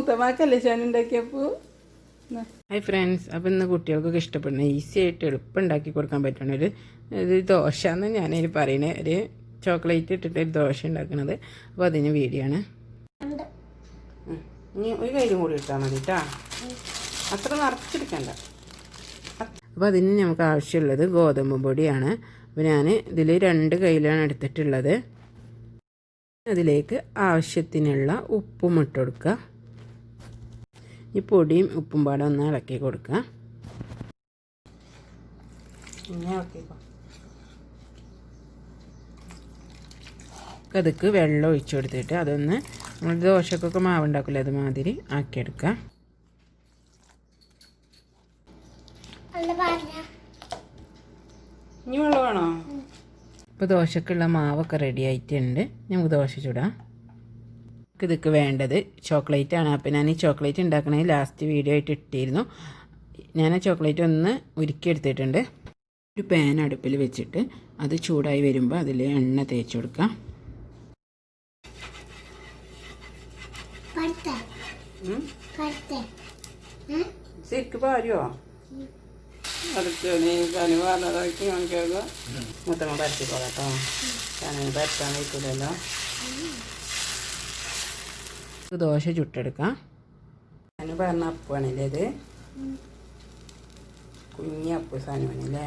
മൂത്തമാക്കല്ലേ Shaan ഉണ്ടാക്കിയപ്പോൾ. Hi friends, അപ്പോൾ ഇന്ന് കുട്ടികൾക്കൊക്കെ ഇഷ്ടപ്പെടുന്ന ഈസി ആയിട്ട് എളുപ്പം ഉണ്ടാക്കി കൊടുക്കാൻ പറ്റുന്ന ഒരു ദോശ എന്ന് ഞാനതിൽ പറയുന്നത്. ഒരു ചോക്ലേറ്റ് ഇട്ടിട്ട് ഒരു ദോശ ഉണ്ടാക്കുന്നത്. അപ്പോൾ അതിന് വീഡിയോ ആണ്. ഇനി ഒരു കയ്യിലും കൂടി ഇട്ടാൽ മതി കേട്ടോ, അത്ര നിറച്ചെടുക്കണ്ട. അപ്പോൾ അതിന് നമുക്ക് ആവശ്യമുള്ളത് ഗോതമ്പ് പൊടിയാണ്. അപ്പോൾ ഞാൻ ഇതിൽ 2 കയ്യിലാണ് എടുത്തിട്ടുള്ളത്. അതിലേക്ക് ആവശ്യത്തിനുള്ള ഉപ്പും ഇട്ട് കൊടുക്കുക. ഈ പൊടിയും ഉപ്പും പാടെ ഒന്ന് ഇളക്കി കൊടുക്കുക. അതിക്ക് വെള്ളം ഒഴിച്ചു കൊടുത്തിട്ട് അതൊന്ന് നമ്മൾ ദോശക്കൊക്കെ മാവുണ്ടാക്കില്ല അതുമാതിരി ആക്കിയെടുക്കുക. ഇനി വെള്ളം വേണോ? ഇപ്പോൾ ദോശക്കുള്ള മാവൊക്കെ റെഡി ആയിട്ടുണ്ട്. നമുക്ക് ദോശ ചൂടാം. ഇതൊക്കെ വേണ്ടത് ചോക്ലേറ്റ് ആണ്. അപ്പോൾ ഞാൻ ഈ ചോക്ലേറ്റ് ഉണ്ടാക്കണത് ലാസ്റ്റ് വീഡിയോ ആയിട്ട് ഇട്ടിരുന്നു. ഞാൻ ആ ചോക്ലേറ്റ് ഒന്ന് ഉരുക്കിയെടുത്തിട്ടുണ്ട്. ഒരു പാൻ അടുപ്പിൽ വെച്ചിട്ട് അത് ചൂടായി വരുമ്പോൾ അതിൽ എണ്ണ തേച്ച് കൊടുക്കാം. ശരിക്ക് പാരുമോ? മൊത്തം പരത്തിക്കോളാട്ടോ, പരത്താൻ വയ്ക്കില്ലല്ലോ. ദോശ ചുട്ടെടുക്കാം. ഞാൻ പറഞ്ഞ അപ്പമാണല്ലേ ഇത്, കുഞ്ഞി അപ്പ് സാധനമാണല്ലേ.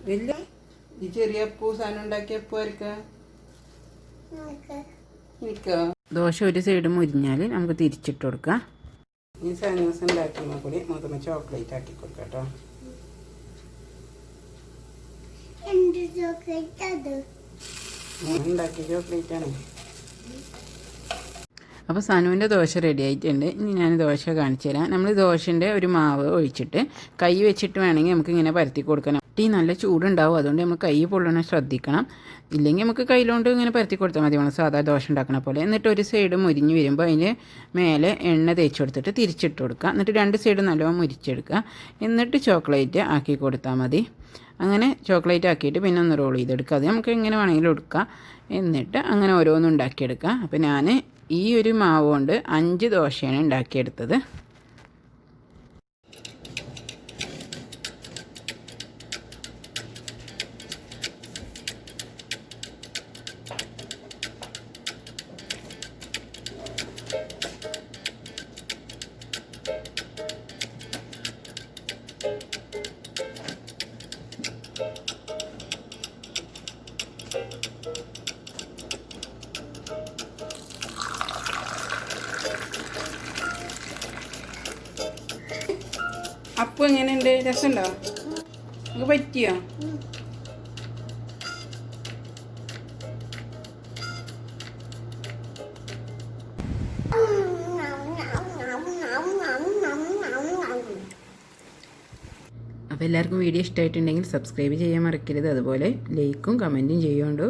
വലിയ ഈ ചെറിയ അപ്പൂ സാധനം ഉണ്ടാക്കിയ അപ്പമായിരിക്ക. ദോശ ഒരു സൈഡ് മുരിഞ്ഞാൽ നമുക്ക് തിരിച്ചിട്ട് കൊടുക്കാം. ഈ സാധനം ഉണ്ടാക്കുമ്പോൾ കൂടി മൊത്തം ചോക്ലേറ്റ് ആക്കി കൊടുക്കാം കേട്ടോ. ഉണ്ടാക്കിയ ചോക്ലേറ്റാണ്. അപ്പോൾ സനുവിൻ്റെ ദോശ റെഡി ആയിട്ടുണ്ട്. ഇനി ഞാൻ ദോശ കാണിച്ചു തരാം. നമ്മൾ ദോശൻ്റെ ഒരു മാവ് ഒഴിച്ചിട്ട് കൈ വെച്ചിട്ട് വേണമെങ്കിൽ നമുക്ക് ഇങ്ങനെ പരത്തി കൊടുക്കണം. നല്ല ചൂടുണ്ടാവും, അതുകൊണ്ട് നമ്മൾ കൈ പൊള്ളണ ശ്രദ്ധിക്കണം. ഇല്ലെങ്കിൽ നമുക്ക് കയ്യിലോണ്ട് ഇങ്ങനെ പരത്തി കൊടുത്താൽ മതി, നമ്മൾ സാധാ ദോശ ഉണ്ടാക്കണ പോലെ. എന്നിട്ട് ഒരു സൈഡ് മുരിഞ്ഞ് വരുമ്പോൾ അതിന് മേലെ എണ്ണ തേച്ച് കൊടുത്തിട്ട് തിരിച്ചിട്ട് കൊടുക്കുക. എന്നിട്ട് 2 സൈഡ് നല്ലോണം മുരിച്ചെടുക്കുക. എന്നിട്ട് ചോക്ലേറ്റ് ആക്കി കൊടുത്താൽ മതി. അങ്ങനെ ചോക്ലേറ്റ് ആക്കിയിട്ട് പിന്നെ ഒന്ന് റോൾ ചെയ്തെടുക്കുക. അത് നമുക്ക് എങ്ങനെ വേണമെങ്കിലും എടുക്കാം. എന്നിട്ട് അങ്ങനെ ഓരോന്നും ഉണ്ടാക്കിയെടുക്കുക. അപ്പോൾ ഞാൻ ഈ ഒരു മാവ് കൊണ്ട് 5 ദോശയാണ് ഉണ്ടാക്കിയെടുത്തത്. അപ്പോൾ എങ്ങനെയുണ്ട്? രസമുണ്ടോ? നിങ്ങൾക്ക് പറ്റിയോ? അപ്പോൾ എല്ലാവർക്കും വീഡിയോ ഇഷ്ടമായിട്ടുണ്ടെങ്കിൽ സബ്സ്ക്രൈബ് ചെയ്യാൻ മറക്കരുത്. അതുപോലെ ലൈക്കും കമൻറ്റും ചെയ്യുകൊണ്ടു.